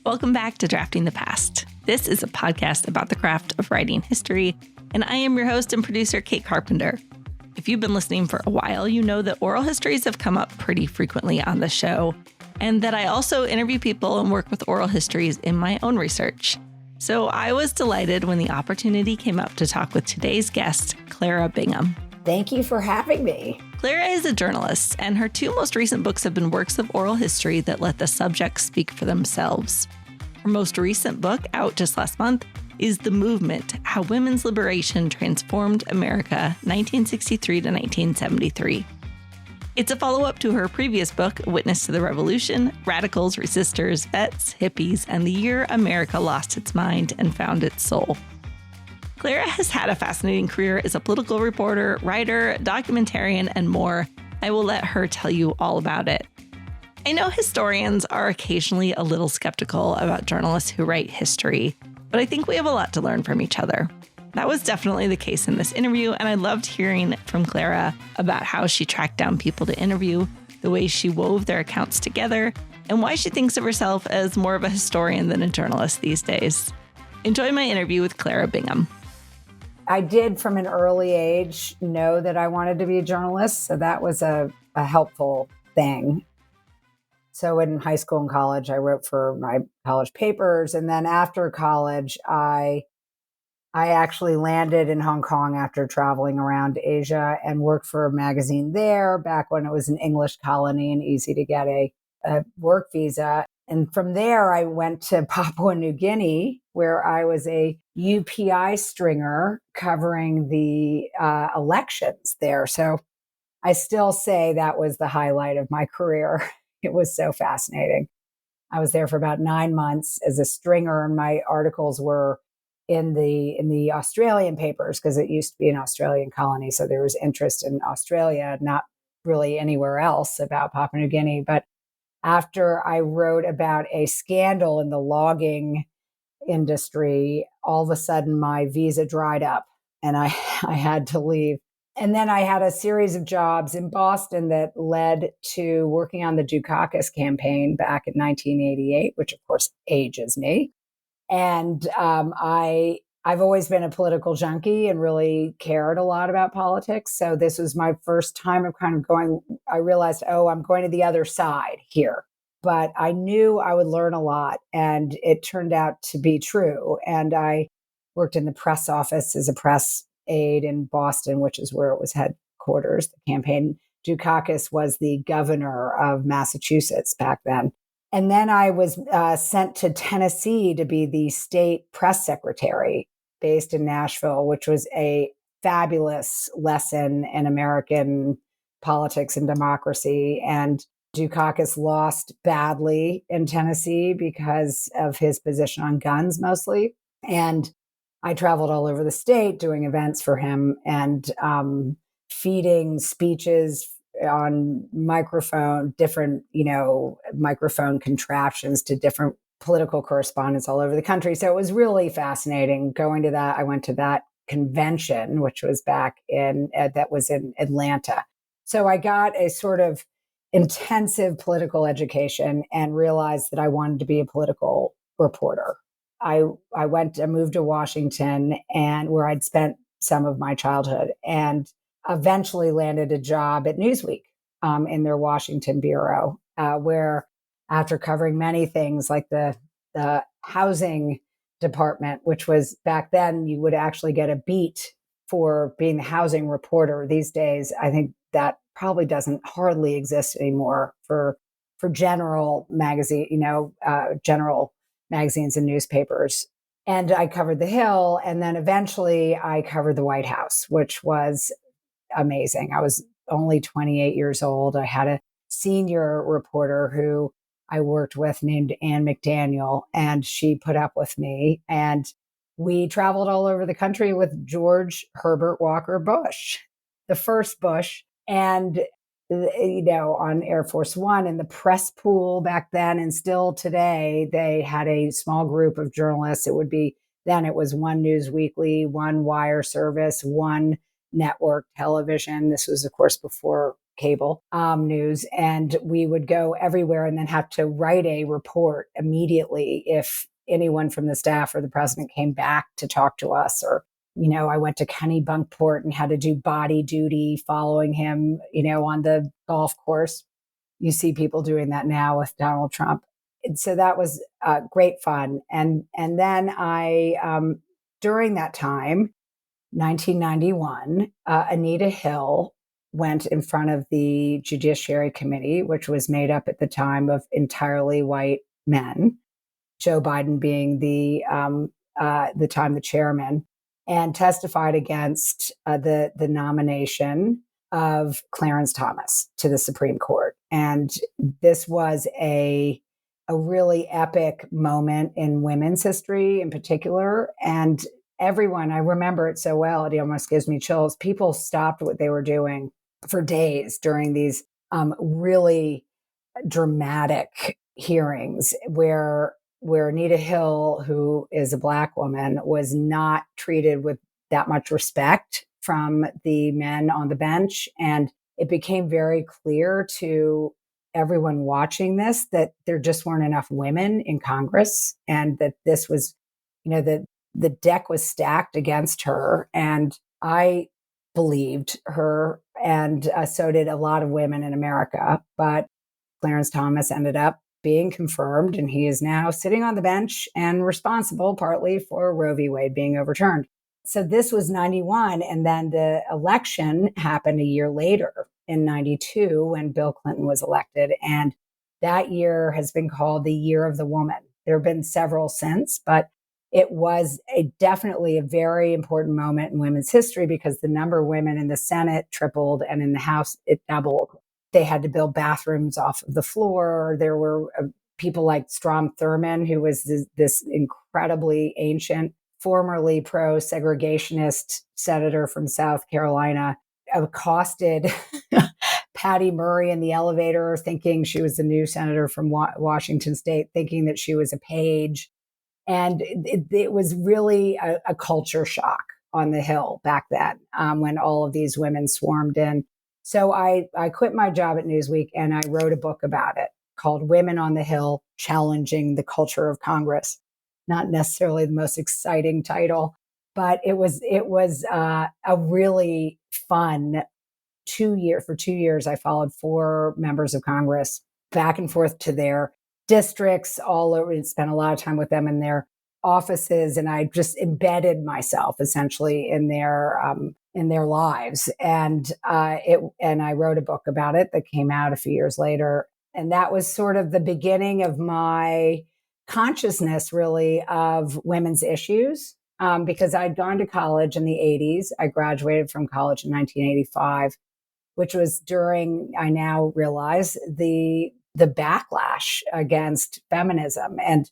Welcome back to Drafting the Past. This is a podcast about the craft of writing history, and I am your host and producer, Kate Carpenter. If you've been listening for a while, you know that oral histories have come up pretty frequently on the show, and that I also interview people and work with oral histories in my own research. So I was delighted when the opportunity came up to talk with today's guest, Clara Bingham. Thank you for having me. Clara is a journalist, and her two most recent books have been works of oral history that let the subjects speak for themselves. Her most recent book, out just last month, is The Movement: How Women's Liberation Transformed America, 1963 to 1973. It's a follow-up to her previous book, Witness to the Revolution: Radicals, Resistors, Vets, Hippies, and the Year America Lost Its Mind and Found Its Soul. Clara has had a fascinating career as a political reporter, writer, documentarian, and more. I will let her tell you all about it. I know historians are occasionally a little skeptical about journalists who write history, but I think we have a lot to learn from each other. That was definitely the case in this interview, and I loved hearing from Clara about how she tracked down people to interview, the way she wove their accounts together, and why she thinks of herself as more of a historian than a journalist these days. Enjoy my interview with Clara Bingham. I did from an early age know that I wanted to be a journalist, so that was a helpful thing. So in high school and college, I wrote for my college papers. And then after college, I actually landed in Hong Kong after traveling around Asia and worked for a magazine there back when it was an English colony and easy to get a work visa. And from there, I went to Papua New Guinea, where I was a UPI stringer covering the elections there. So I still say that was the highlight of my career. It was so fascinating. I was there for about 9 months as a stringer, and my articles were in the Australian papers because it used to be an Australian colony. So there was interest in Australia, not really anywhere else about Papua New Guinea. But after I wrote about a scandal in the logging industry, all of a sudden my visa dried up and I had to leave. And then I had a series of jobs in Boston that led to working on the Dukakis campaign back in 1988, which of course ages me. And I've always been a political junkie and really cared a lot about politics. So this was my first time of kind of going, I realized, I'm going to the other side here. But I knew I would learn a lot, and it turned out to be true. And I worked in the press office as a press aide in Boston, which is where it was headquarters. The campaign, Dukakis was the governor of Massachusetts back then. And then I was sent to Tennessee to be the state press secretary based in Nashville, which was a fabulous lesson in American politics and democracy. And Dukakis lost badly in Tennessee because of his position on guns mostly. And I traveled all over the state doing events for him and feeding speeches on microphone, different, microphone contraptions to different political correspondents all over the country. So it was really fascinating going to that. I went to that convention, which was back that was in Atlanta. So I got a sort of intensive political education and realized that I wanted to be a political reporter. I moved to Washington, and where I'd spent some of my childhood, and eventually landed a job at Newsweek in their Washington bureau, where after covering many things like the housing department, which was back then, you would actually get a beat for being the housing reporter. These days, I think that probably doesn't hardly exist anymore for general magazine, general magazines and newspapers. And I covered the Hill. And then eventually I covered the White House, which was amazing. I was only 28 years old. I had a senior reporter who I worked with named Ann McDaniel, and she put up with me. And we traveled all over the country with George Herbert Walker Bush, the first Bush. And on Air Force One and the press pool back then, and still today, they had a small group of journalists. It was one News Weekly, one wire service, one network television. This was, of course, before cable news, and we would go everywhere and then have to write a report immediately if anyone from the staff or the president came back to talk to us. Or, I went to Kennebunkport and had to do body duty following him, on the golf course. You see people doing that now with Donald Trump. And so that was great fun. And then during that time, 1991, Anita Hill went in front of the Judiciary Committee, which was made up at the time of entirely white men, Joe Biden being the chairman, and testified against the nomination of Clarence Thomas to the Supreme Court. And this was a really epic moment in women's history in particular. And everyone, I remember it so well, it almost gives me chills. People stopped what they were doing for days during these really dramatic hearings where Anita Hill, who is a Black woman, was not treated with that much respect from the men on the bench. And it became very clear to everyone watching this that there just weren't enough women in Congress, and that this was, the deck was stacked against her. And I believed her, and so did a lot of women in America. But Clarence Thomas ended up being confirmed, and he is now sitting on the bench and responsible partly for Roe v. Wade being overturned. So this was 91. And then the election happened a year later in 92 when Bill Clinton was elected. And that year has been called the Year of the Woman. There have been several since, but it was definitely a very important moment in women's history because the number of women in the Senate tripled and in the House it doubled. They had to build bathrooms off of the floor. There were people like Strom Thurmond, who was this incredibly ancient, formerly pro-segregationist senator from South Carolina, accosted Patty Murray in the elevator, thinking she was the new senator from Washington State, thinking that she was a page. And it was really a culture shock on the Hill back then when all of these women swarmed in. So I quit my job at Newsweek and I wrote a book about it called Women on the Hill, Challenging the Culture of Congress. Not necessarily the most exciting title, but it was a really fun 2 years. For 2 years, I followed 4 members of Congress back and forth to their districts all over, and spent a lot of time with them in their offices. And I just embedded myself essentially in their lives. And I wrote a book about it that came out a few years later. And that was sort of the beginning of my consciousness, really, of women's issues, because I'd gone to college in the 80s. I graduated from college in 1985, which was during, I now realize, the backlash against feminism. And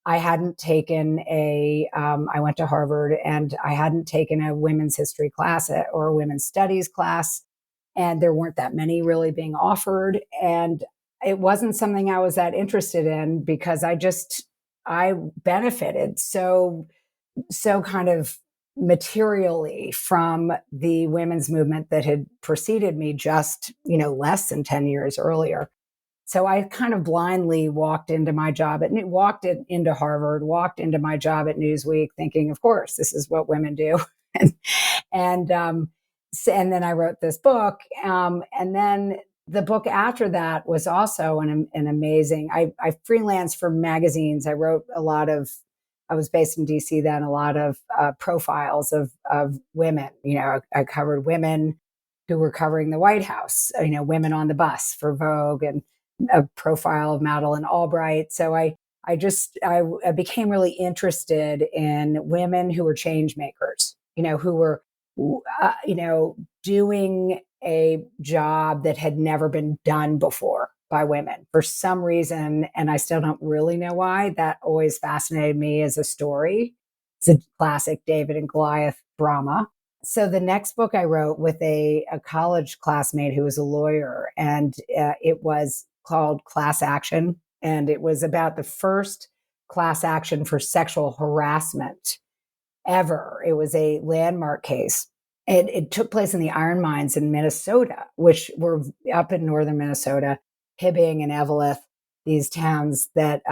I hadn't taken I went to Harvard, and I hadn't taken a women's history class or a women's studies class. And there weren't that many really being offered. And it wasn't something I was that interested in because I benefited so kind of materially from the women's movement that had preceded me just, less than 10 years earlier. So I kind of blindly walked into my job into Harvard, walked into my job at Newsweek thinking, of course, this is what women do. and then I wrote this book. And then the book after that was also an amazing, I freelanced for magazines. I wrote I was based in DC then, a lot of profiles of women. I covered women who were covering the White House, women on the bus for Vogue, and a profile of Madeleine Albright. So I became really interested in women who were change makers, who were, doing a job that had never been done before by women for some reason. And I still don't really know why. That always fascinated me as a story. It's a classic David and Goliath drama. So the next book I wrote with a college classmate who was a lawyer, and it was called Class Action. And it was about the first class action for sexual harassment ever. It was a landmark case. It took place in the iron mines in Minnesota, which were up in northern Minnesota, Hibbing and Eveleth, these towns that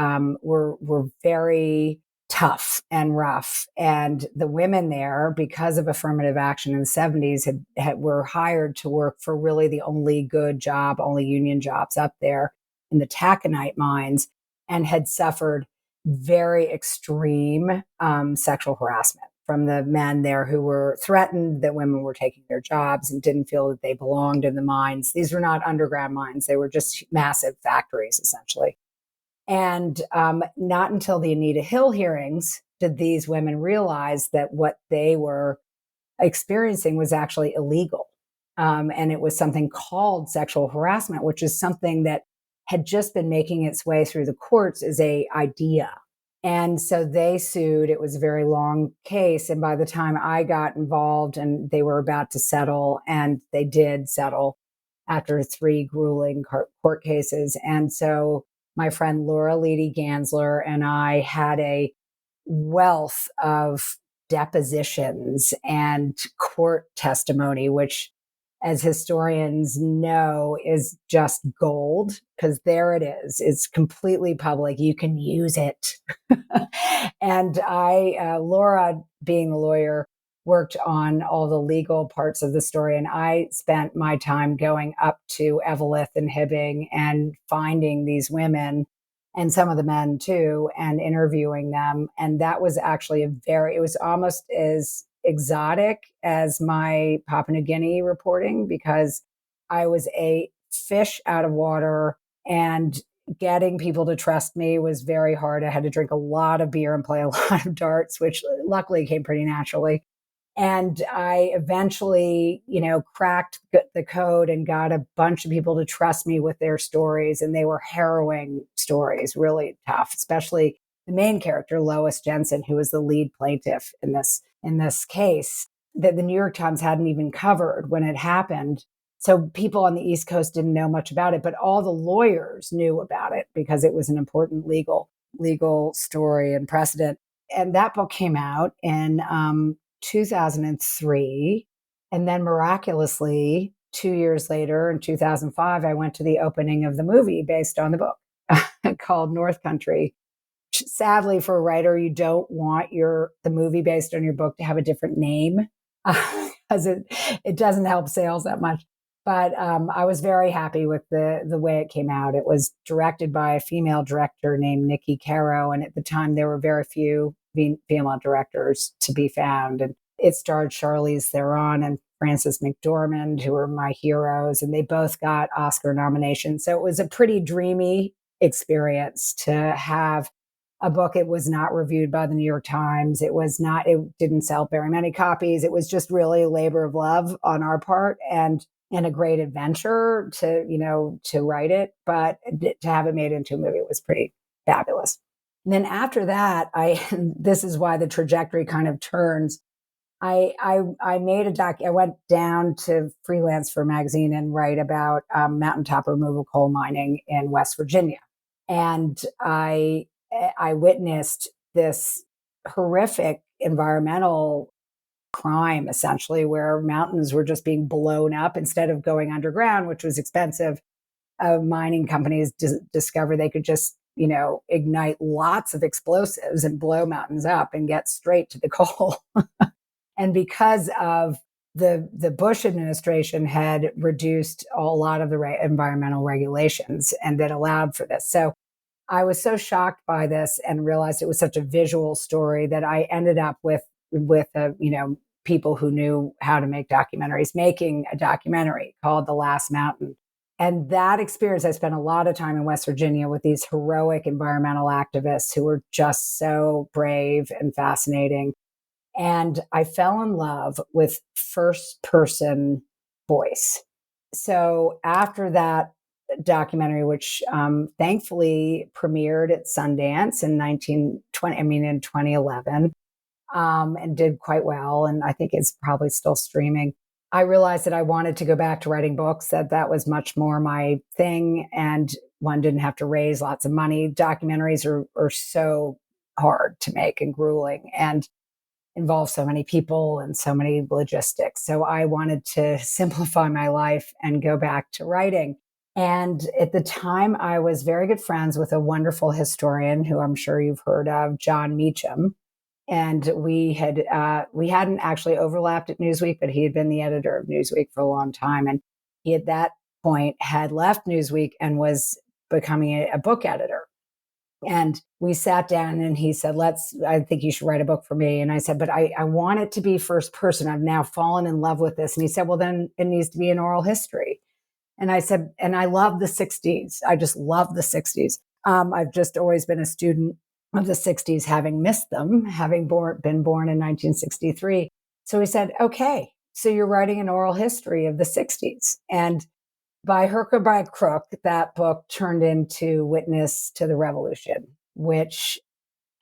were very tough and rough. And the women there, because of affirmative action in the 70s, were hired to work for really the only good job, only union jobs up there in the taconite mines, and had suffered very extreme sexual harassment from the men there, who were threatened that women were taking their jobs and didn't feel that they belonged in the mines. These were not underground mines. They were just massive factories, essentially. And not until the Anita Hill hearings did these women realize that what they were experiencing was actually illegal. And it was something called sexual harassment, which is something that had just been making its way through the courts as a idea. And so they sued. It was a very long case. And by the time I got involved and they were about to settle, and they did settle after 3 grueling court cases. And so my friend Laura Leedy Gansler and I had a wealth of depositions and court testimony, which, as historians know, is just gold, because there it is. It's completely public. You can use it. And Laura, being a lawyer, worked on all the legal parts of the story. And I spent my time going up to Eveleth and Hibbing and finding these women, and some of the men too, and interviewing them. And that was actually it was almost as exotic as my Papua New Guinea reporting, because I was a fish out of water, and getting people to trust me was very hard. I had to drink a lot of beer and play a lot of darts, which luckily came pretty naturally. And I eventually, cracked the code and got a bunch of people to trust me with their stories. And they were harrowing stories, really tough, especially the main character, Lois Jensen, who was the lead plaintiff in this case that the New York Times hadn't even covered when it happened. So people on the East Coast didn't know much about it, but all the lawyers knew about it because it was an important legal story and precedent. And that book came out in 2003. And then miraculously, 2 years later, in 2005, I went to the opening of the movie based on the book called North Country. Sadly, for a writer, you don't want the movie based on your book to have a different name, because it doesn't help sales that much. But I was very happy with the way it came out. It was directed by a female director named Nikki Caro. And at the time, there were very few female directors to be found. And it starred Charlize Theron and Frances McDormand, who were my heroes. And they both got Oscar nominations. So it was a pretty dreamy experience to have a book. It was not reviewed by the New York Times. It didn't sell very many copies. It was just really a labor of love on our part, and a great adventure to write it, but to have it made into a movie was pretty fabulous. And then after that, this is why the trajectory kind of turns. I made I went down to freelance for a magazine and write about mountaintop removal coal mining in West Virginia. And I witnessed this horrific environmental crime, essentially, where mountains were just being blown up instead of going underground, which was expensive. Mining companies discovered they could just, ignite lots of explosives and blow mountains up and get straight to the coal. And because of the Bush administration had reduced a lot of the environmental regulations and that allowed for this. So I was so shocked by this and realized it was such a visual story that I ended up with people who knew how to make documentaries, making a documentary called The Last Mountain. And that experience, I spent a lot of time in West Virginia with these heroic environmental activists who were just so brave and fascinating. And I fell in love with first person voice. So after that documentary, which thankfully premiered at Sundance in 2011, and did quite well. And I think it's probably still streaming. I realized that I wanted to go back to writing books, that was much more my thing. And one didn't have to raise lots of money. Documentaries are so hard to make and grueling. And involves so many people and so many logistics. So I wanted to simplify my life and go back to writing. And at the time, I was very good friends with a wonderful historian who I'm sure you've heard of, John Meacham. And we hadn't actually overlapped at Newsweek, but he had been the editor of Newsweek for a long time. And he at that point had left Newsweek and was becoming a book editor. And we sat down and he said, I think you should write a book for me. And I said, but I want it to be first person. I've now fallen in love with this. And he said, well, then it needs to be an oral history. And I said, and I love the 60s. I just love the 60s. I've just always been a student of the 60s, having missed them, having been born in 1963. So he said, okay, so you're writing an oral history of the 60s. And by hook or by crook, that book turned into Witness to the Revolution, which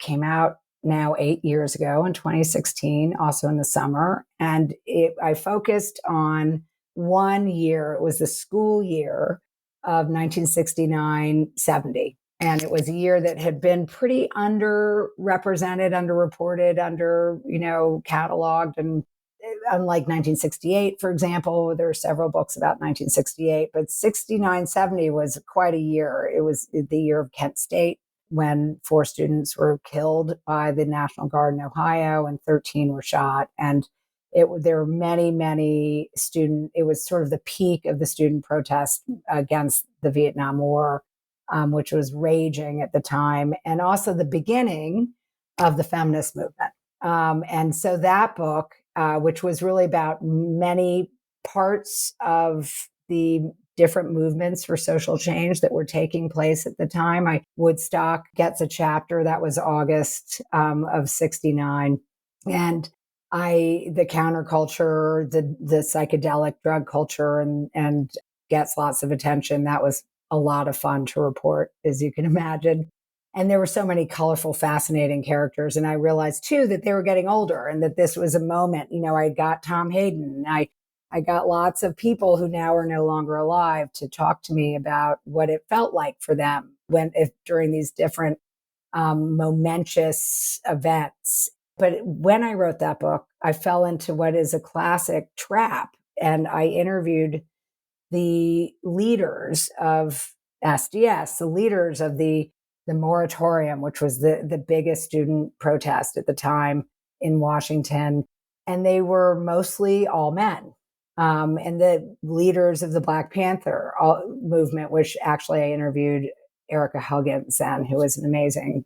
came out now 8 years ago in 2016, also in the summer. And I focused on 1 year. It was the school year of 1969-70. And it was a year that had been pretty underrepresented, underreported, cataloged. And unlike 1968, for example, there are several books about 1968, but 69-70 was quite a year. It was the year of Kent State, when 4 students were killed by the National Guard in Ohio and 13 were shot. And there were many student. It was sort of the peak of the student protest against the Vietnam War, which was raging at the time, and also the beginning of the feminist movement. And so that book, which was really about many parts of the different movements for social change that were taking place at the time. Woodstock gets a chapter. That was August of 69. And the counterculture, the psychedelic drug culture and gets lots of attention. That was a lot of fun to report, as you can imagine. And there were so many colorful, fascinating characters. And I realized, too, that they were getting older and that this was a moment. I got Tom Hayden. I got lots of people who now are no longer alive to talk to me about what it felt like for them during these different momentous events. But when I wrote that book, I fell into what is a classic trap. And I interviewed the leaders of SDS, the leaders of the moratorium, which was the biggest student protest at the time in Washington. And they were mostly all men. And the leaders of the Black Panther movement, which actually I interviewed Erica Huggins then, who was an amazing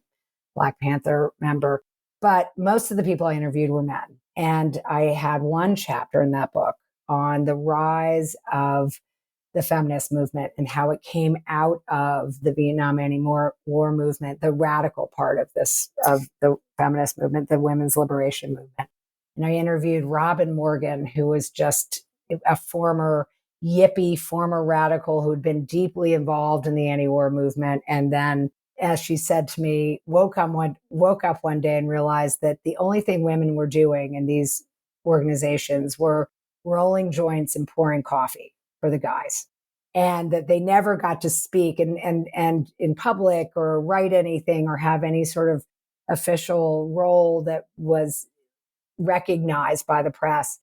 Black Panther member. But most of the people I interviewed were men. And I had one chapter in that book on the rise of the feminist movement and how it came out of the Vietnam anti-war movement, the radical part of the feminist movement, the women's liberation movement. And I interviewed Robin Morgan, who was just a former yippie, former radical who'd been deeply involved in the anti-war movement. And then, as she said to me, woke up one day and realized that the only thing women were doing in these organizations were rolling joints and pouring coffee for the guys, and that they never got to speak and in public or write anything or have any sort of official role that was recognized by the press.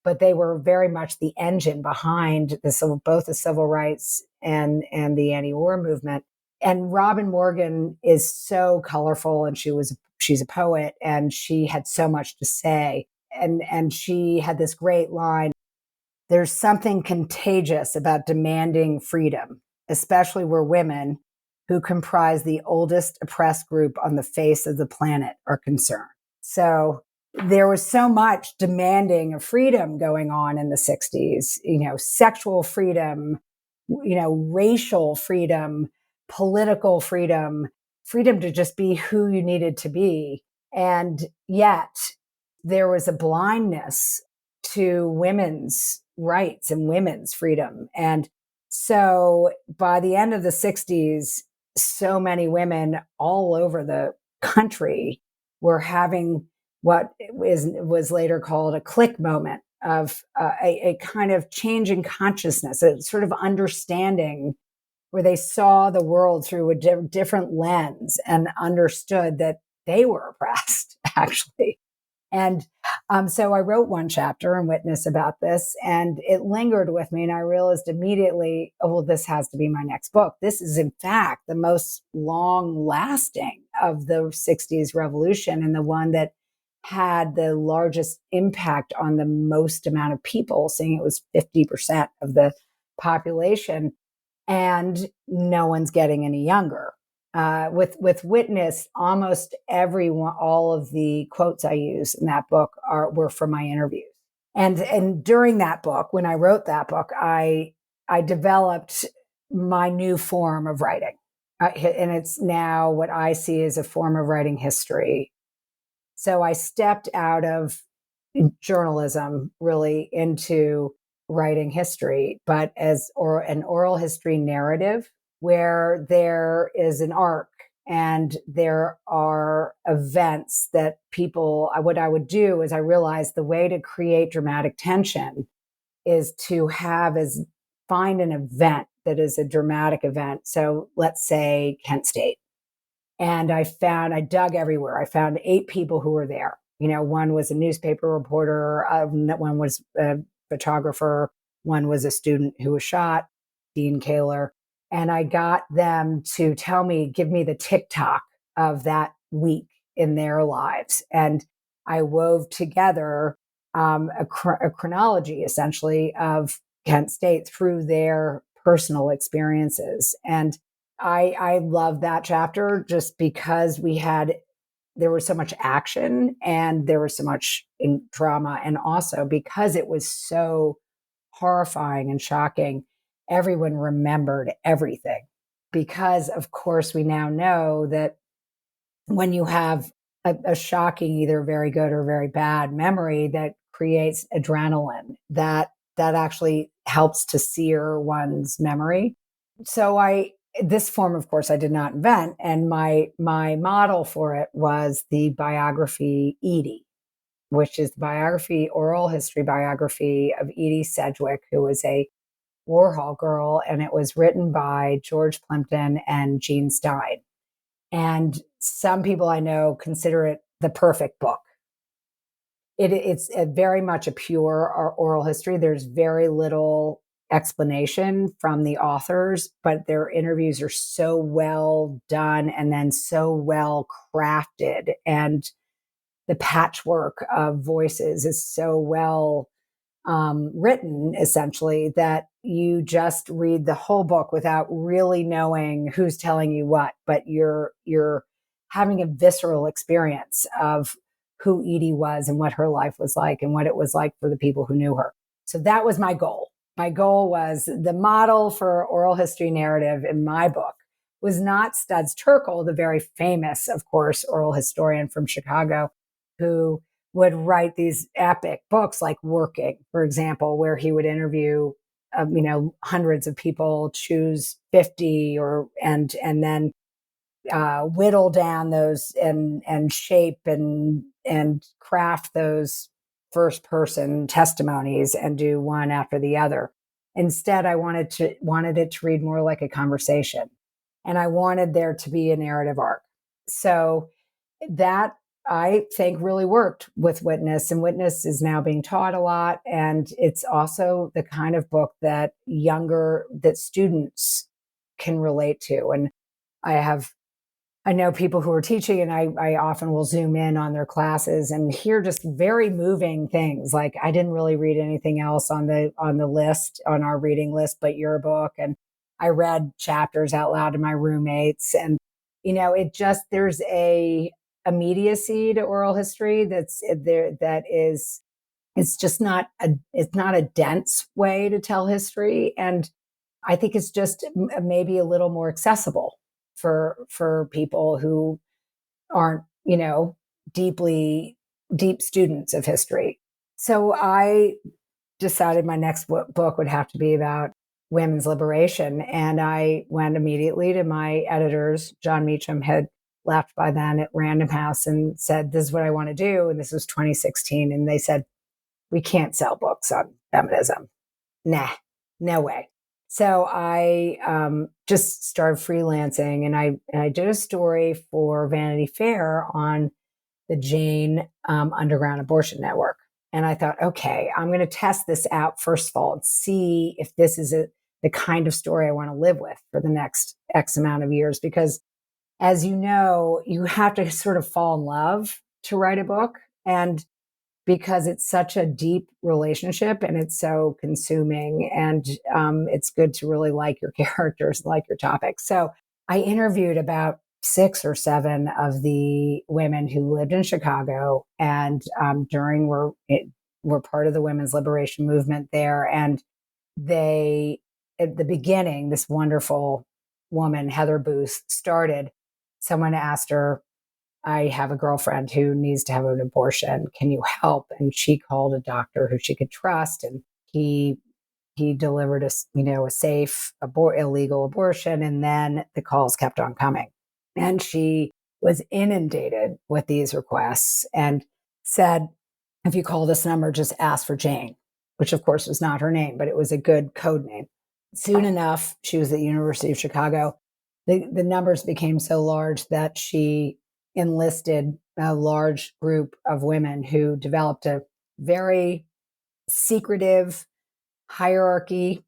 But they were very much the engine behind both the civil rights and the anti-war movement. And Robin Morgan is so colorful, and she's a poet, and she had so much to say. And she had this great line: "There's something contagious about demanding freedom, especially where women, who comprise the oldest oppressed group on the face of the planet, are concerned." So there was so much demanding of freedom going on in the 60s, sexual freedom, racial freedom, political freedom to just be who you needed to be. And yet there was a blindness to women's rights and women's freedom. And so by the end of the 60s, so many women all over the country were having what was later called a click moment of a kind of change in consciousness, a sort of understanding where they saw the world through a different lens and understood that they were oppressed, actually. And so I wrote one chapter in Witness about this, and it lingered with me. And I realized immediately, oh, well, this has to be my next book. This is, in fact, the most long lasting of the 60s revolution, and the one that had the largest impact on the most amount of people, saying it was 50% of the population. And no one's getting any younger. With Witness, almost everyone, all of the quotes I use in that book were from my interviews. And during that book, when I wrote that book, I developed my new form of writing, and it's now what I see as a form of writing history. So I stepped out of journalism really into writing history, but as an oral history narrative where there is an arc and there are events that people, what I would do is I realized the way to create dramatic tension is to find an event that is a dramatic event. So let's say Kent State. And I dug everywhere. I found 8 people who were there. One was a newspaper reporter, one was a photographer, one was a student who was shot, Dean Kaler. And I got them to give me the TikTok of that week in their lives. And I wove together a chronology, essentially, of Kent State through their personal experiences. And I love that chapter just because there was so much action and there was so much drama. And also because it was so horrifying and shocking, everyone remembered everything. Because, of course, we now know that when you have a shocking, either very good or very bad memory that creates adrenaline, that actually helps to sear one's memory. So this form, of course, I did not invent. And my model for it was the biography Edie, which is the oral history biography of Edie Sedgwick, who was a Warhol girl. And it was written by George Plimpton and Gene Stein. And some people I know consider it the perfect book. It's very much a pure oral history. There's very little explanation from the authors, but their interviews are so well done and then so well crafted. And the patchwork of voices is so well written, essentially, that you just read the whole book without really knowing who's telling you what, but you're having a visceral experience of who Edie was and what her life was like and what it was like for the people who knew her. So that was my goal. My goal was the model for oral history narrative in my book was not Studs Terkel, the very famous, of course, oral historian from Chicago, who would write these epic books like Working, for example, where he would interview, hundreds of people, choose 50 and then whittle down those and shape and craft those first person testimonies and do one after the other. Instead, I wanted it to read more like a conversation, and I wanted there to be a narrative arc. So that, I think, really worked with Witness, and Witness is now being taught a lot. And it's also the kind of book that students can relate to. And I know people who are teaching, and I often will zoom in on their classes and hear just very moving things. Like, I didn't really read anything else on the list, on our reading list, but your book. And I read chapters out loud to my roommates. And, there's a immediacy to oral history that's there, it's just not a dense way to tell history. And I think it's just maybe a little more accessible for people who aren't, deep students of history. So I decided my next book would have to be about women's liberation. And I went immediately to my editors. John Meacham had left by then at Random House, and said, this is what I want to do. And this was 2016. And they said, we can't sell books on feminism. Nah, no way. So I just started freelancing, and I did a story for Vanity Fair on the Jane Underground Abortion Network. And I thought, okay, I'm going to test this out first of all and see if this is the kind of story I want to live with for the next X amount of years. Because as you know, you have to sort of fall in love to write a book. And because it's such a deep relationship and it's so consuming, and it's good to really like your characters, like your topics. So I interviewed about 6 or 7 of the women who lived in Chicago and were part of the women's liberation movement there. And they, at the beginning, this wonderful woman, Heather Booth, started. Someone asked her, I have a girlfriend who needs to have an abortion. Can you help? And she called a doctor who she could trust, and he delivered a safe illegal abortion. And then the calls kept on coming, and she was inundated with these requests and said, if you call this number, just ask for Jane, which of course was not her name, but it was a good code name. Soon enough, she was at the University of Chicago. The numbers became so large that she enlisted a large group of women who developed a very secretive hierarchy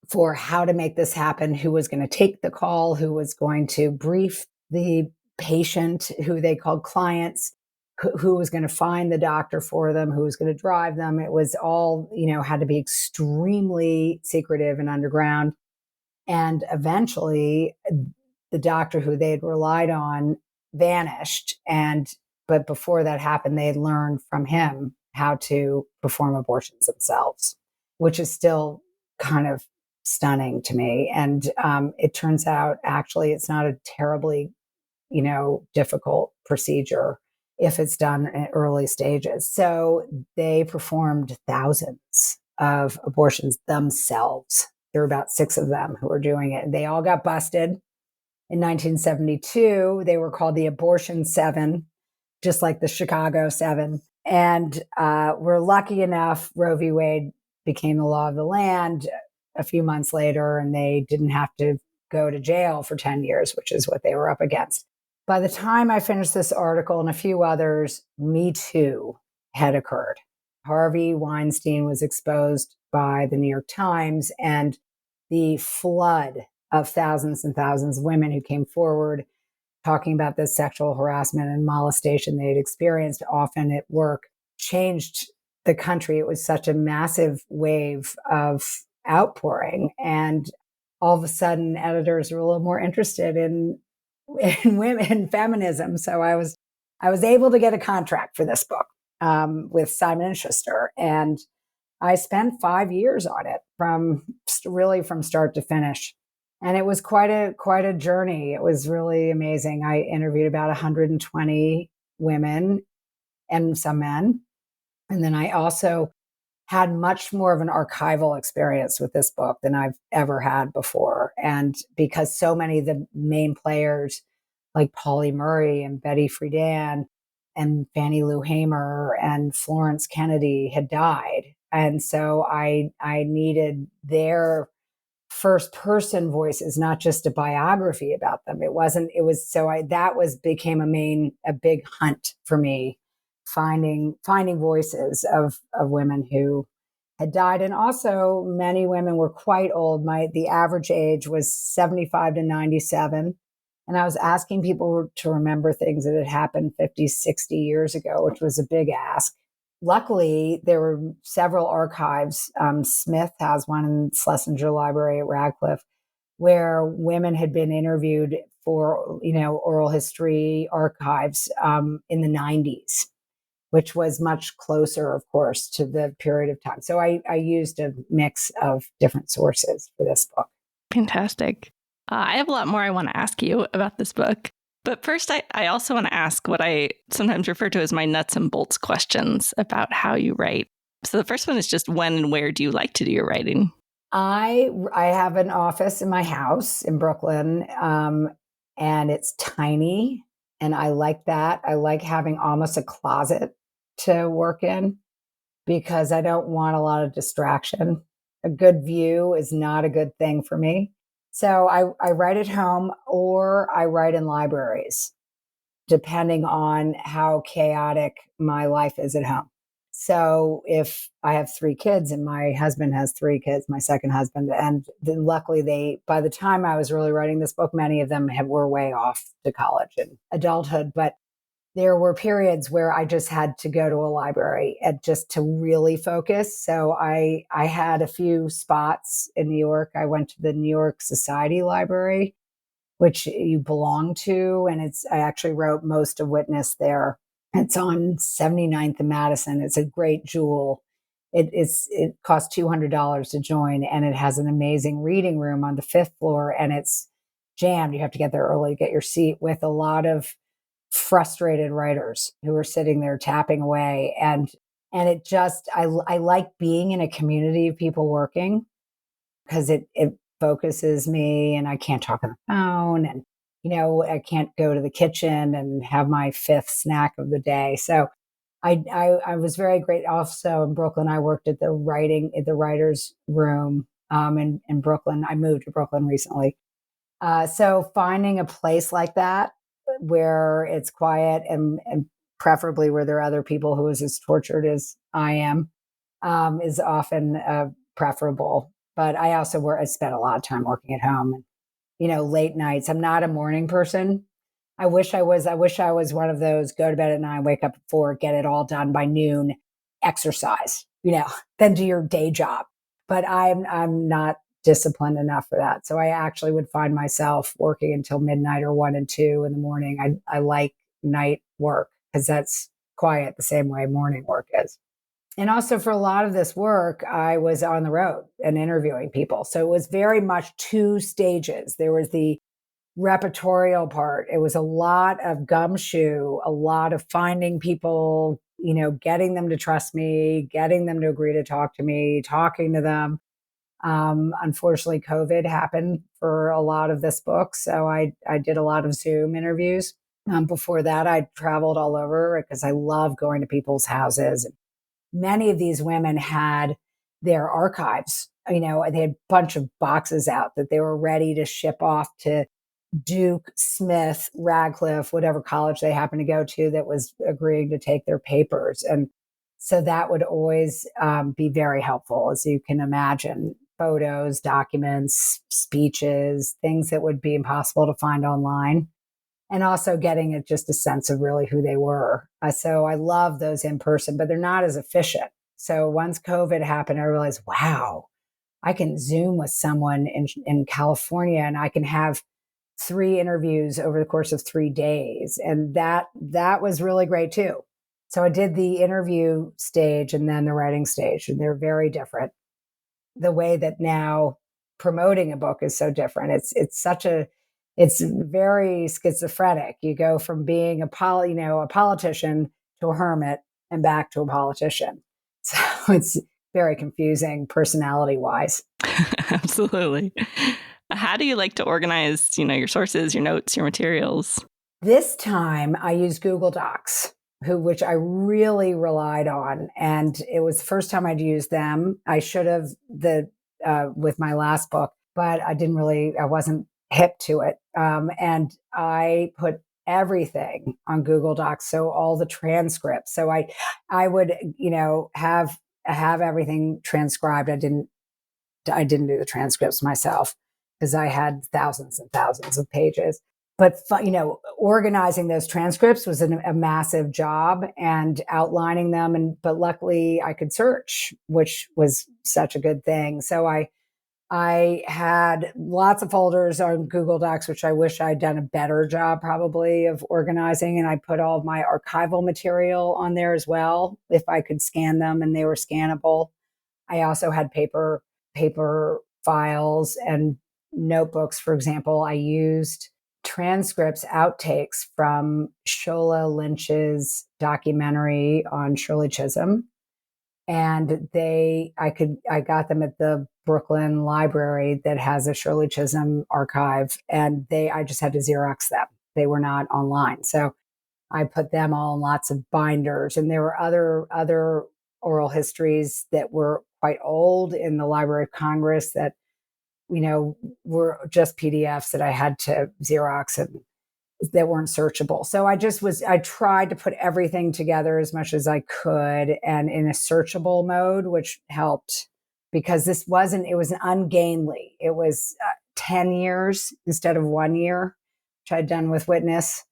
for how to make this happen, who was going to take the call, who was going to brief the patient, who they called clients, who was going to find the doctor for them, who was going to drive them. It was all, had to be extremely secretive and underground. And eventually the doctor who they had relied on vanished. But before that happened, they had learned from him how to perform abortions themselves, which is still kind of stunning to me. And it turns out, actually, it's not a terribly, difficult procedure if it's done in early stages. So they performed thousands of abortions themselves. There were about 6 of them who were doing it. They all got busted. In 1972, they were called the Abortion Seven, just like the Chicago Seven. And we're lucky enough, Roe v. Wade became the law of the land a few months later, and they didn't have to go to jail for 10 years, which is what they were up against. By the time I finished this article and a few others, Me Too had occurred. Harvey Weinstein was exposed by the New York Times, and the flood of thousands and thousands of women who came forward talking about the sexual harassment and molestation they had experienced, often at work, changed the country. It was such a massive wave of outpouring. And all of a sudden, editors were a little more interested in women feminism. So I was able to get a contract for this book with Simon and Schuster, and I spent 5 years on it from start to finish. And it was quite a journey. It was really amazing. I interviewed about 120 women and some men. And then I also had much more of an archival experience with this book than I've ever had before. And because so many of the main players, like Pauli Murray and Betty Friedan and Fannie Lou Hamer and Florence Kennedy, had died. And so I needed their first person voices, not just a biography about them. Became a big hunt for me, finding voices of women who had died. And also many women were quite old. The average age was 75 to 97. And I was asking people to remember things that had happened 50, 60 years ago, which was a big ask. Luckily, there were several archives. Smith has one in Schlesinger Library at Radcliffe, where women had been interviewed for, oral history archives in the 90s, which was much closer, of course, to the period of time. So I used a mix of different sources for this book. Fantastic. I have a lot more I want to ask you about this book. But first, I also want to ask what I sometimes refer to as my nuts and bolts questions about how you write. So the first one is just, when and where do you like to do your writing? I have an office in my house in Brooklyn, and it's tiny, and I like that. I like having almost a closet to work in because I don't want a lot of distraction. A good view is not a good thing for me. So I write at home, or I write in libraries. depending on how chaotic my life is at home. So if I have 3 kids and my husband has 3 kids, my second husband, and then luckily by the time I was really writing this book, many of them were way off to college and adulthood. But there were periods where I just had to go to a library and just to really focus. So I had a few spots in New York. I went to the New York Society Library, which you belong to. And I actually wrote most of Witness there. It's on 79th and Madison. It's a great jewel. It costs $200 to join, and it has an amazing reading room on the 5th floor, and it's jammed. You have to get there early to get your seat, with a lot of frustrated writers who are sitting there tapping away. And it just, I like being in a community of people working, because it focuses me, and I can't talk on the phone, and I can't go to the kitchen and have my 5th snack of the day. So I was very great. Also in Brooklyn, I worked at the writers room in Brooklyn. I moved to Brooklyn recently. So finding a place like that where it's quiet, and preferably where there are other people who is as tortured as I am, is often preferable. But I also I spent a lot of time working at home, and late nights. I'm not a morning person. I wish I was one of those go to bed at 9, wake up at 4, get it all done by noon, exercise, then do your day job. But I'm not disciplined enough for that. So I actually would find myself working until midnight or 1 and 2 in the morning. I like night work because that's quiet the same way morning work is. And also for a lot of this work, I was on the road and interviewing people. So it was very much 2 stages. There was the repertorial part. It was a lot of gumshoe, a lot of finding people, getting them to trust me, getting them to agree to talk to me, talking to them. Unfortunately, COVID happened for a lot of this book. So I did a lot of Zoom interviews. Before that, I traveled all over because I love going to people's houses. Many of these women had their archives. They had a bunch of boxes out that they were ready to ship off to Duke, Smith, Radcliffe, whatever college they happened to go to that was agreeing to take their papers. And so that would always be very helpful, as you can imagine. Photos, documents, speeches, things that would be impossible to find online. And also getting just a sense of really who they were. So I love those in person, but they're not as efficient. So once COVID happened, I realized, wow, I can Zoom with someone in California, and I can have 3 interviews over the course of 3 days. And that was really great too. So I did the interview stage and then the writing stage, and they're very different. The way that now promoting a book is so different. It's very schizophrenic. You go from being a politician to a hermit and back to a politician. So it's very confusing personality wise. Absolutely. How do you like to organize, your sources, your notes, your materials? This time I used Google Docs, which I really relied on. And it was the first time I'd used them. I should have with my last book, but I wasn't hip to it. And I put everything on Google Docs. So all the transcripts. So I would, have everything transcribed. I didn't do the transcripts myself because I had thousands and thousands of pages. But, organizing those transcripts was a massive job, and outlining them. But luckily I could search, which was such a good thing. So I had lots of folders on Google Docs, which I wish I'd done a better job probably of organizing. And I put all of my archival material on there as well, if I could scan them and they were scannable. I also had paper files and notebooks. For example, I used transcripts, outtakes from Shola Lynch's documentary on Shirley Chisholm. And I got them at the Brooklyn Library that has a Shirley Chisholm archive, and I just had to Xerox them. They were not online. So I put them all in lots of binders. And there were other oral histories that were quite old in the Library of Congress that, were just PDFs that I had to Xerox and that weren't searchable. So I tried to put everything together as much as I could and in a searchable mode, which helped because it was an ungainly. It was 10 years instead of 1 year, which I'd done with Witness.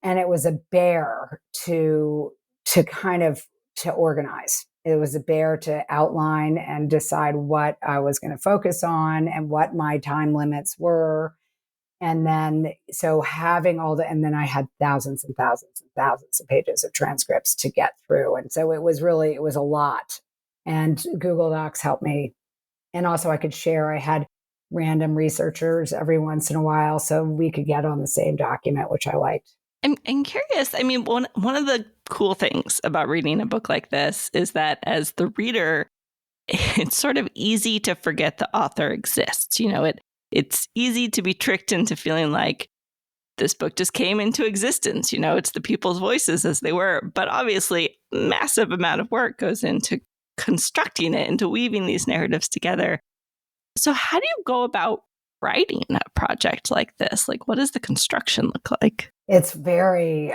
And it was a bear to organize. It was a bear to outline and decide what I was going to focus on and what my time limits were. And then, so having and then I had thousands and thousands and thousands of pages of transcripts to get through. And so it was a lot. And Google Docs helped me. And also I could share, I had random researchers every once in a while so we could get on the same document, which I liked. I'm curious. I mean, one of the cool things about reading a book like this is that as the reader, it's sort of easy to forget the author exists. It's easy to be tricked into feeling like this book just came into existence. It's the people's voices as they were. But obviously, massive amount of work goes into constructing it, into weaving these narratives together. So how do you go about writing a project like this? Like, what does the construction look like? It's very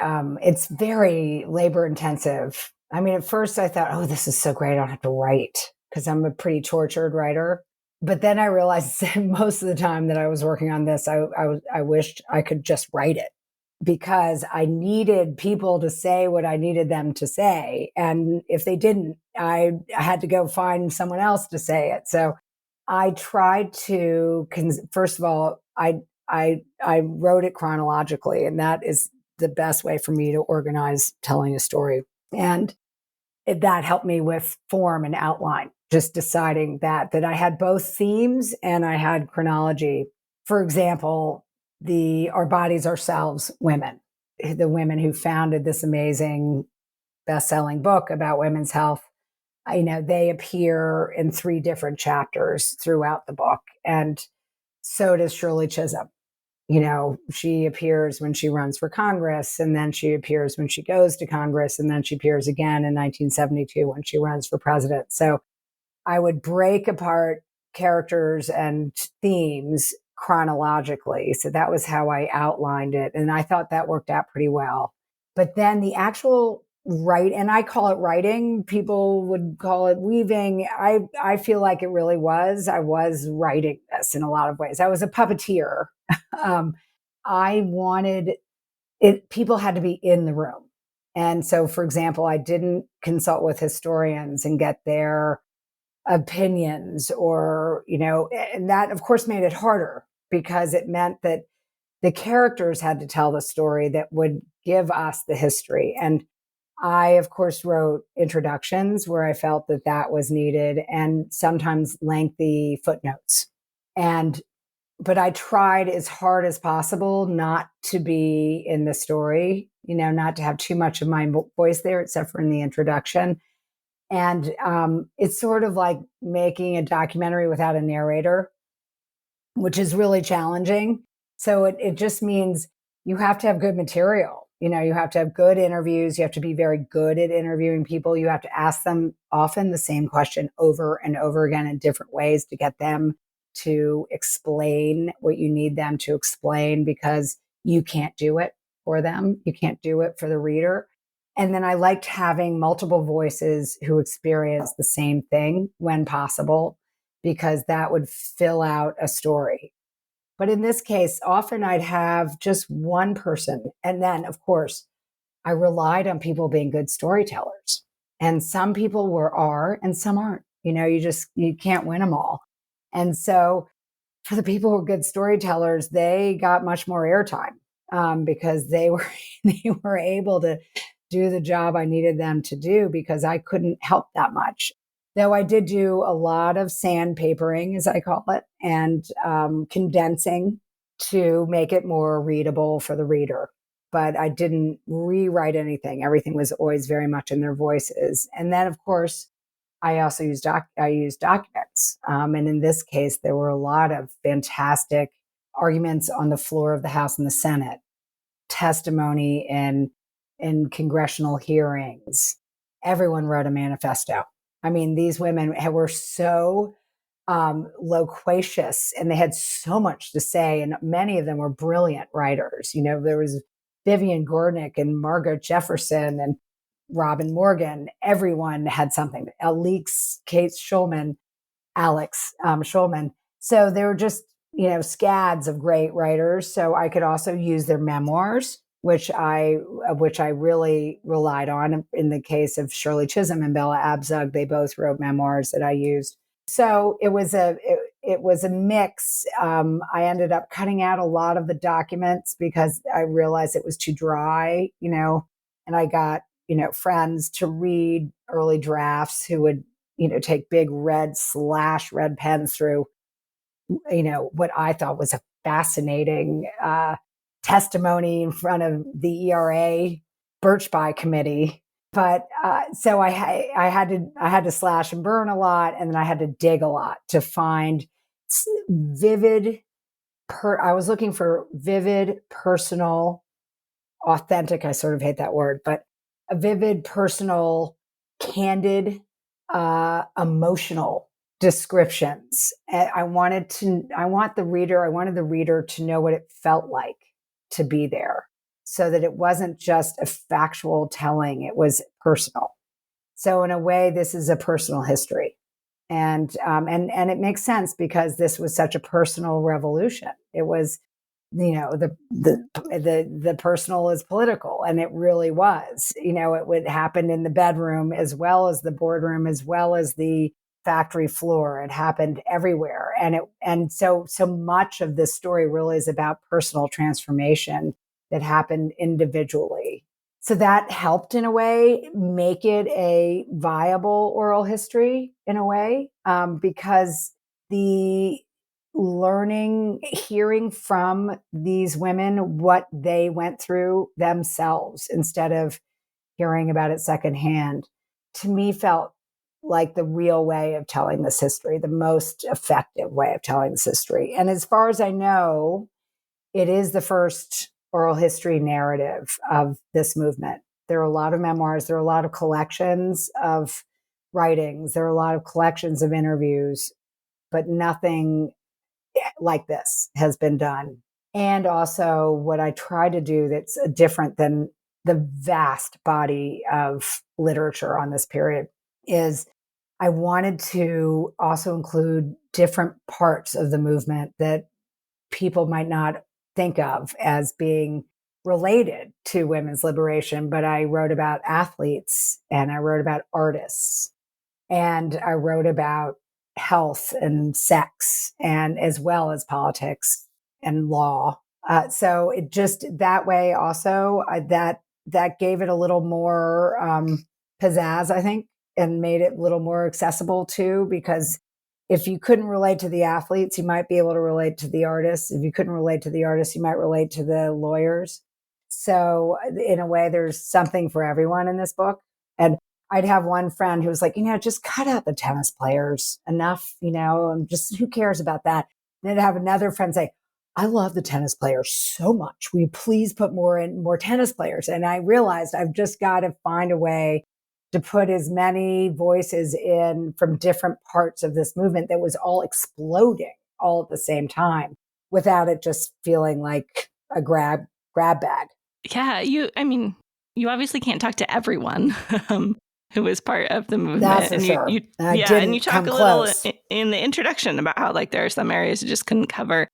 labor intensive. I mean, at first I thought, oh, this is so great. I don't have to write because I'm a pretty tortured writer. But then I realized that most of the time that I was working on this, I wished I could just write it because I needed people to say what I needed them to say. And if they didn't, I had to go find someone else to say it. So I tried to, first of all, I wrote it chronologically, and that is the best way for me to organize telling a story. And that helped me with form and outline, just deciding that I had both themes and I had chronology. For example, Our Bodies, Ourselves women, the women who founded this amazing best-selling book about women's health, they appear in 3 different chapters throughout the book. And so does Shirley Chisholm. She appears when she runs for Congress, and then she appears when she goes to Congress, and then she appears again in 1972 when she runs for president. So I would break apart characters and themes chronologically. So that was how I outlined it. And I thought that worked out pretty well. But then the actual and I call it writing, people would call it weaving. I feel like it really was. I was writing this in a lot of ways. I was a puppeteer. I wanted people had to be in the room. And so, for example, I didn't consult with historians and get their opinions and that of course made it harder because it meant that the characters had to tell the story that would give us the history. And I, of course, wrote introductions where I felt that was needed and sometimes lengthy footnotes. But I tried as hard as possible not to be in the story, not to have too much of my voice there, except for in the introduction. And it's sort of like making a documentary without a narrator, which is really challenging. So it just means you have to have good material. You have to have good interviews. You have to be very good at interviewing people. You have to ask them often the same question over and over again in different ways to get them to explain what you need them to explain because you can't do it for them. You can't do it for the reader. And then I liked having multiple voices who experience the same thing when possible, because that would fill out a story. But in this case, often I'd have just one person. And then, of course, I relied on people being good storytellers. And some people are, and some aren't. You can't win them all. And so for the people who are good storytellers, they got much more airtime because they were able to do the job I needed them to do because I couldn't help that much. Though I did do a lot of sandpapering, as I call it, and condensing to make it more readable for the reader. But I didn't rewrite anything. Everything was always very much in their voices. And then, of course, I also used documents. And in this case, there were a lot of fantastic arguments on the floor of the House and the Senate, testimony in congressional hearings. Everyone wrote a manifesto. I mean, these women were so loquacious, and they had so much to say. And many of them were brilliant writers. There was Vivian Gornick and Margaret Jefferson and Robin Morgan. Everyone had something. Alex Schulman. So they were just, scads of great writers. So I could also use their memoirs, which I really relied on. In the case of Shirley Chisholm and Bella Abzug, they both wrote memoirs that I used. So it was a mix. I ended up cutting out a lot of the documents because I realized it was too dry, and I got, friends to read early drafts who would, take big red pens through, what I thought was a fascinating testimony in front of the ERA Birchby Committee. But so I had to slash and burn a lot, and then I had to dig a lot to find vivid. I was looking for vivid, personal, authentic. I sort of hate that word, but a vivid, personal, candid, emotional descriptions. I wanted the reader to know what it felt like to be there, so that it wasn't just a factual telling, it was personal. So in a way, this is a personal history. And it makes sense because this was such a personal revolution. It was, the personal is political, and it really was. It would happen in the bedroom as well as the boardroom, as well as the factory floor. It happened everywhere. And so much of this story really is about personal transformation that happened individually. So that helped in a way make it a viable oral history in a way, because the hearing from these women what they went through themselves instead of hearing about it secondhand, to me felt like the real way of telling this history, the most effective way of telling this history. And as far as I know, it is the first oral history narrative of this movement. There are a lot of memoirs, there are a lot of collections of writings, there are a lot of collections of interviews, but nothing like this has been done. And also what I try to do that's different than the vast body of literature on this period is I wanted to also include different parts of the movement that people might not think of as being related to women's liberation. But I wrote about athletes, and I wrote about artists, and I wrote about health and sex, and as well as politics and law. So it just that way also that gave it a little more pizzazz, I think, and made it a little more accessible too, because if you couldn't relate to the athletes, you might be able to relate to the artists. If you couldn't relate to the artists, you might relate to the lawyers. So in a way, there's something for everyone in this book. And I'd have one friend who was like, just cut out the tennis players enough, and just who cares about that? And then I'd have another friend say, I love the tennis players so much. Will you please put more tennis players? And I realized I've just got to find a way to put as many voices in from different parts of this movement that was all exploding all at the same time without it just feeling like a grab bag. Yeah, you obviously can't talk to everyone who was part of the movement. That's for sure. And you talk a little in the introduction about how there are some areas you just couldn't cover.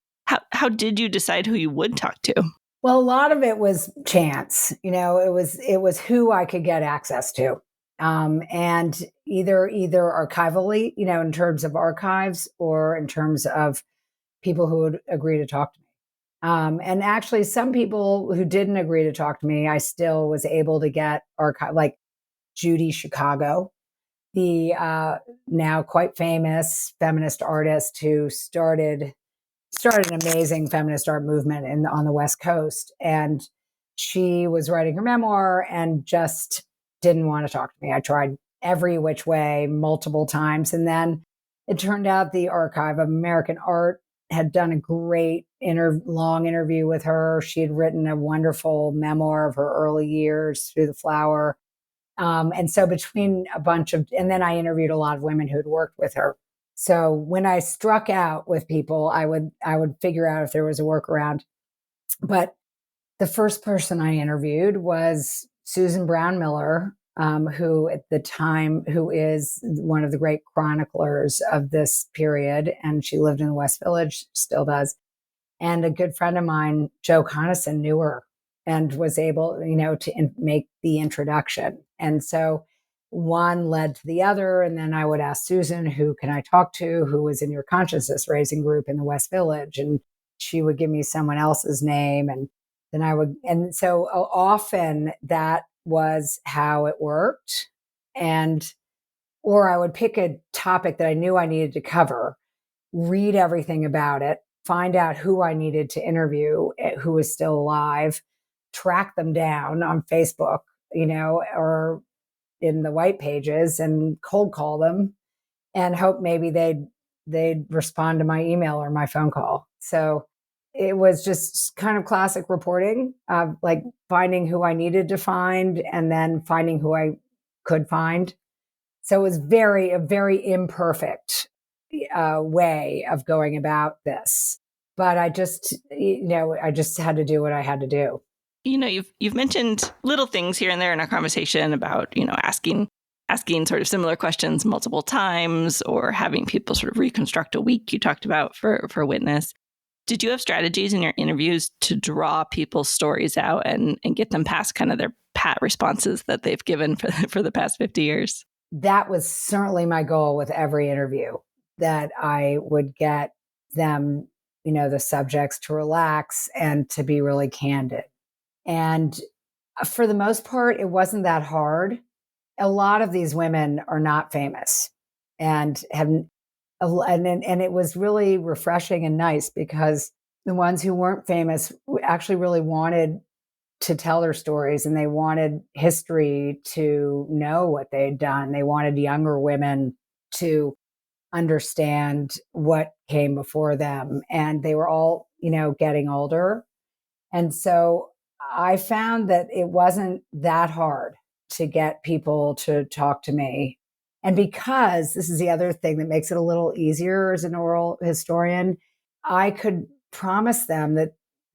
How did you decide who you would talk to? Well, a lot of it was chance. It was who I could get access to. And either archivally, in terms of archives, or in terms of people who would agree to talk to me. And actually, some people who didn't agree to talk to me, I still was able to get archive, like Judy Chicago, the now quite famous feminist artist who started an amazing feminist art movement on the West Coast. And she was writing her memoir and just didn't want to talk to me. I tried every which way multiple times. And then it turned out the Archive of American Art had done a great long interview with her. She had written a wonderful memoir of her early years through the flower. And so between and then I interviewed a lot of women who had worked with her. So when I struck out with people, I would figure out if there was a workaround. But the first person I interviewed was Susan Brown Miller, who at the time, who is one of the great chroniclers of this period. And she lived in the West Village, still does. And a good friend of mine, Joe Conason, knew her and was able, to make the introduction. And so one led to the other. And then I would ask Susan, who can I talk to, who was in your consciousness raising group in the West Village? And she would give me someone else's name. And then and so often that was how it worked. Or I would pick a topic that I knew I needed to cover, read everything about it, find out who I needed to interview, who was still alive, track them down on Facebook, or in the white pages, and cold call them and hope maybe they'd respond to my email or my phone call. So it was just kind of classic reporting, like finding who I needed to find and then finding who I could find. So it was a very imperfect way of going about this. But I just had to do what I had to do. You've mentioned little things here and there in our conversation about, asking sort of similar questions multiple times or having people sort of reconstruct a week you talked about for witness. Did you have strategies in your interviews to draw people's stories out and get them past kind of their pat responses that they've given for the past 50 years? That was certainly my goal with every interview, that I would get them, the subjects to relax and to be really candid. And for the most part, it wasn't that hard. A lot of these women are not famous and haven't, and it was really refreshing and nice because the ones who weren't famous actually really wanted to tell their stories, and they wanted history to know what they'd done. They wanted younger women to understand what came before them. And they were all, getting older. And so I found that it wasn't that hard to get people to talk to me. And because this is the other thing that makes it a little easier as an oral historian, I could promise them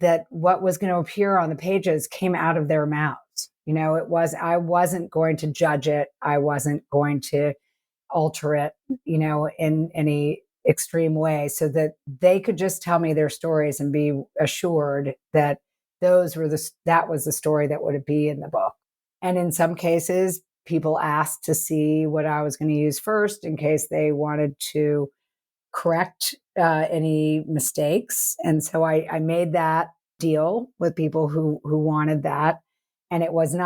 that what was going to appear on the pages came out of their mouths. I wasn't going to judge it. I wasn't going to alter it, in any extreme way, so that they could just tell me their stories and be assured that that was the story that would be in the book. And in some cases, people asked to see what I was going to use first in case they wanted to correct any mistakes. And so I made that deal with people who wanted that. And it wasn't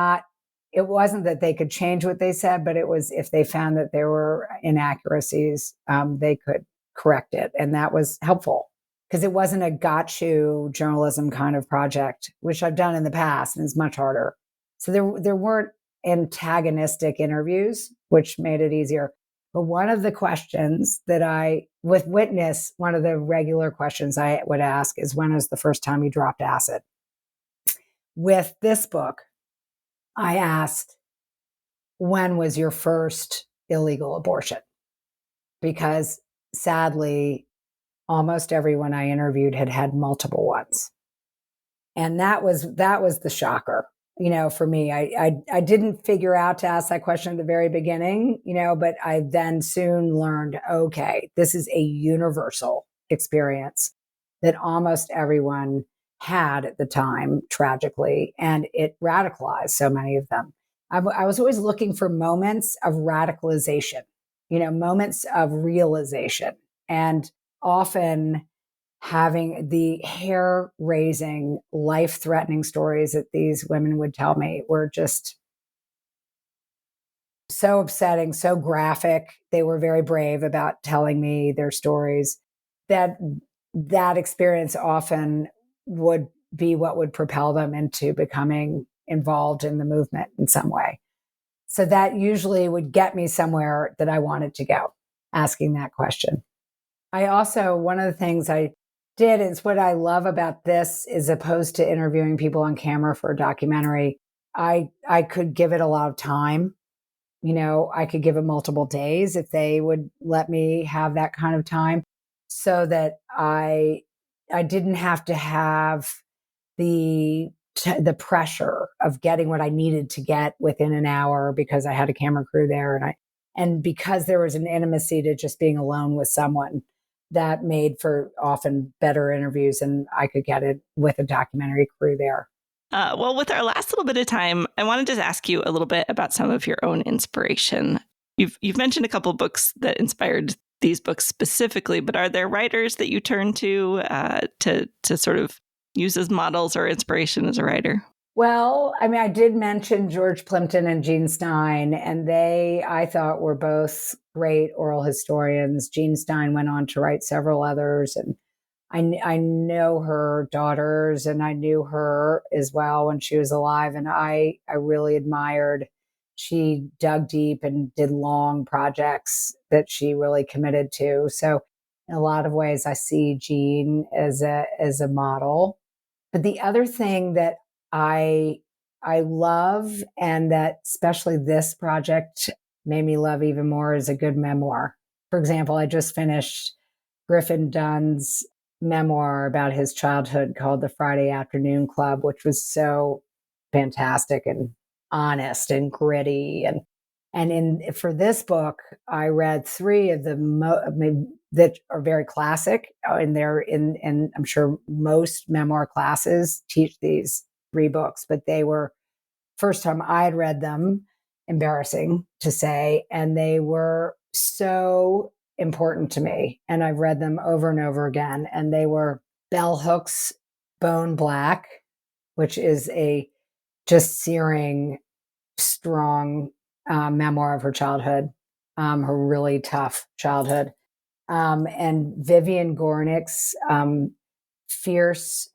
that they could change what they said, but it was if they found that there were inaccuracies, they could correct it. And that was helpful because it wasn't a got you journalism kind of project, which I've done in the past, and it's much harder. So there weren't antagonistic interviews, which made it easier. But one of the questions with witness, one of the regular questions I would ask is, when was the first time you dropped acid? With this book, I asked, when was your first illegal abortion? Because sadly, almost everyone I interviewed had multiple ones. And that was the shocker. For me, I didn't figure out to ask that question at the very beginning, but I then soon learned, okay, this is a universal experience that almost everyone had at the time, tragically, and it radicalized so many of them. I was always looking for moments of radicalization, moments of realization, and often having the hair-raising, life-threatening stories that these women would tell me were just so upsetting, so graphic. They were very brave about telling me their stories. That experience often would be what would propel them into becoming involved in the movement in some way. So that usually would get me somewhere that I wanted to go, asking that question. I also, one of the things I did is what I love about this, as opposed to interviewing people on camera for a documentary, I could give it a lot of time. I could give it multiple days if they would let me have that kind of time, so that I didn't have to have the pressure of getting what I needed to get within an hour, because I had a camera crew there, and because there was an intimacy to just being alone with someone that made for often better interviews, and I could get it with a documentary crew there. Well, with our last little bit of time, I want to just ask you a little bit about some of your own inspiration. You've mentioned a couple of books that inspired these books specifically, but are there writers that you turn to sort of use as models or inspiration as a writer? Well, I mean, I did mention George Plimpton and Jean Stein, and they, I thought, were both great oral historians. Jean Stein went on to write several others, and I know her daughters, and I knew her as well when she was alive, and I really admired. She dug deep and did long projects that she really committed to. So, in a lot of ways, I see Jean as a model. But the other thing that I I love, and that especially this project made me love even more, is a good memoir. For example, I just finished Griffin Dunn's memoir about his childhood called The Friday Afternoon Club, which was so fantastic and honest and gritty. And for this book, I read three of that are very classic, and they're in, and I'm sure most memoir classes teach these three books, but they were first time I had read them, embarrassing to say, and they were so important to me. And I've read them over and over again. And they were Bell Hooks' Bone Black, which is a just searing, strong memoir of her childhood, her really tough childhood. And Vivian Gornick's Fierce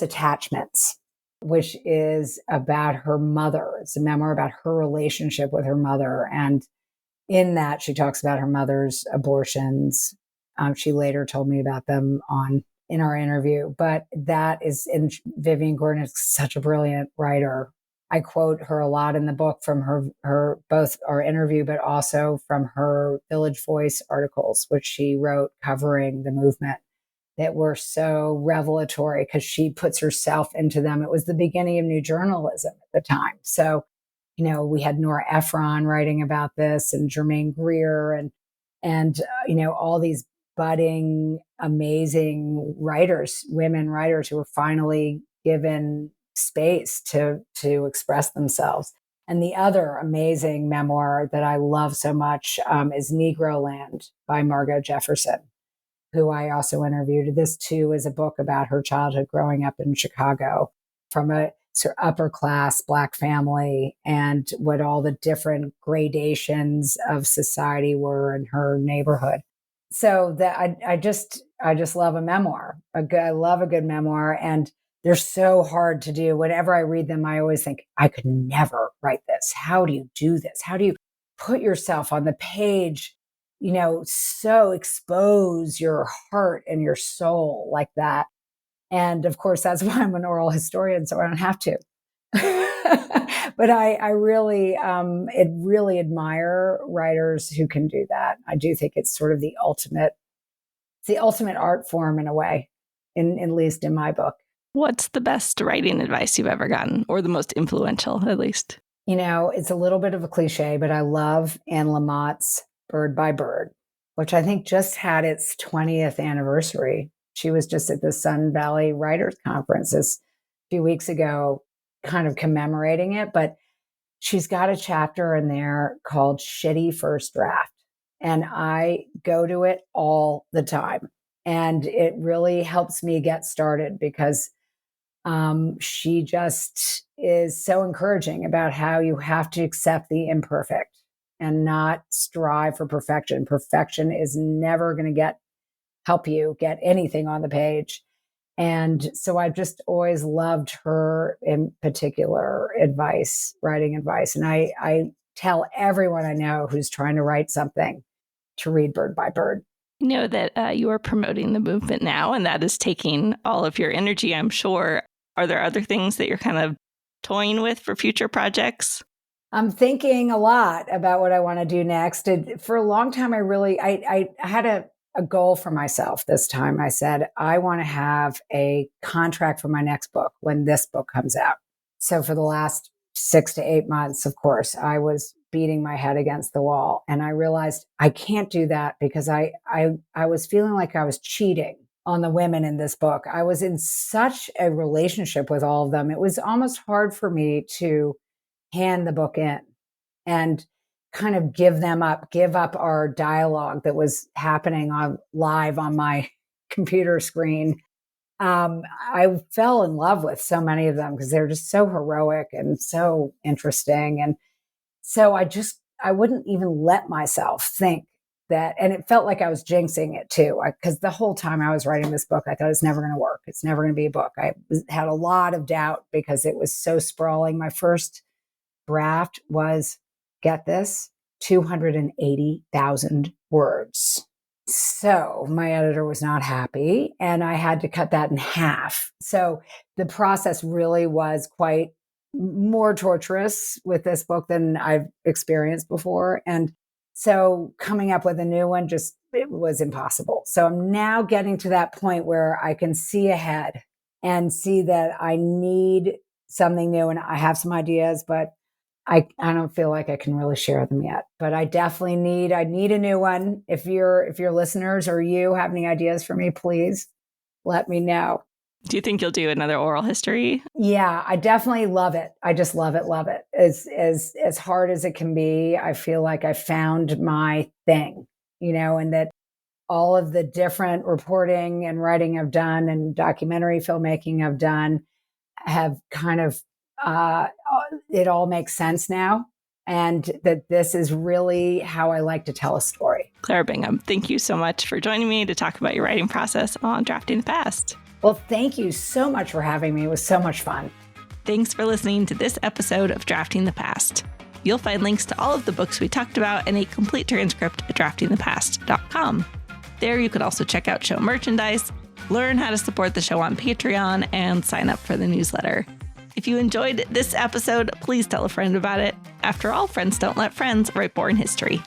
Attachments, which is about her mother. It's a memoir about her relationship with her mother. And in that, she talks about her mother's abortions. She later told me about them in our interview. But that is, in Vivian Gordon is such a brilliant writer. I quote her a lot in the book from her both our interview, but also from her Village Voice articles, which she wrote covering the movement, that were so revelatory because she puts herself into them. It was the beginning of new journalism at the time. So, we had Nora Ephron writing about this, and Germaine Greer, and all these budding, amazing writers, women writers who were finally given space to express themselves. And the other amazing memoir that I love so much is Negro Land by Margot Jefferson, who I also interviewed. This too is a book about her childhood growing up in Chicago from a sort of upper class Black family, and what all the different gradations of society were in her neighborhood. So that I just love a memoir. I love a good memoir, and they're so hard to do. Whenever I read them, I always think, I could never write this. How do you do this? How do you put yourself on the page, so expose your heart and your soul like that? And of course, that's why I'm an oral historian, so I don't have to. But I really admire writers who can do that. I do think it's sort of the ultimate art form in a way, at least in my book. What's the best writing advice you've ever gotten, or the most influential, at least? It's a little bit of a cliche, but I love Anne Lamott's Bird by Bird, which I think just had its 20th anniversary. She was just at the Sun Valley Writers Conference a few weeks ago, kind of commemorating it. But she's got a chapter in there called Shitty First Draft. And I go to it all the time. And it really helps me get started, because she just is so encouraging about how you have to accept the imperfect and not strive for perfection. Perfection is never going to help you get anything on the page. And so I've just always loved her in particular writing advice. And I tell everyone I know who's trying to write something to read Bird by Bird. I know that you are promoting the movement now, and that is taking all of your energy, I'm sure. Are there other things that you're kind of toying with for future projects? I'm thinking a lot about what I want to do next. For a long time, I had a goal for myself this time. I said, I want to have a contract for my next book when this book comes out. So for the last 6 to 8 months, of course, I was beating my head against the wall. And I realized I can't do that because I was feeling like I was cheating on the women in this book. I was in such a relationship with all of them. It was almost hard for me to hand the book in and kind of give up our dialogue that was happening live on my computer screen. I fell in love with so many of them because they're just so heroic and so interesting. And so I wouldn't even let myself think that, and it felt like I was jinxing it too, because the whole time I was writing this book, I thought it's never going to work. It's never going to be a book. I had a lot of doubt because it was so sprawling. My first draft was, get this, 280,000 words. So my editor was not happy and I had to cut that in half. So the process really was quite more torturous with this book than I've experienced before. And so coming up with a new one, it was impossible. So I'm now getting to that point where I can see ahead and see that I need something new. And I have some ideas, but I don't feel like I can really share them yet, but I definitely need a new one. If your listeners or you have any ideas for me, please let me know. Do you think you'll do another oral history? Yeah, I definitely love it. I just love it. Love it. As hard as it can be, I feel like I found my thing, and that all of the different reporting and writing I've done and documentary filmmaking I've done have kind of it all makes sense now, and that this is really how I like to tell a story. Clara Bingham, thank you so much for joining me to talk about your writing process on Drafting the Past. Well, thank you so much for having me. It was so much fun. Thanks for listening to this episode of Drafting the Past. You'll find links to all of the books we talked about and a complete transcript at draftingthepast.com. There you could also check out show merchandise, learn how to support the show on Patreon, and sign up for the newsletter. If you enjoyed this episode, please tell a friend about it. After all, friends don't let friends write boring history.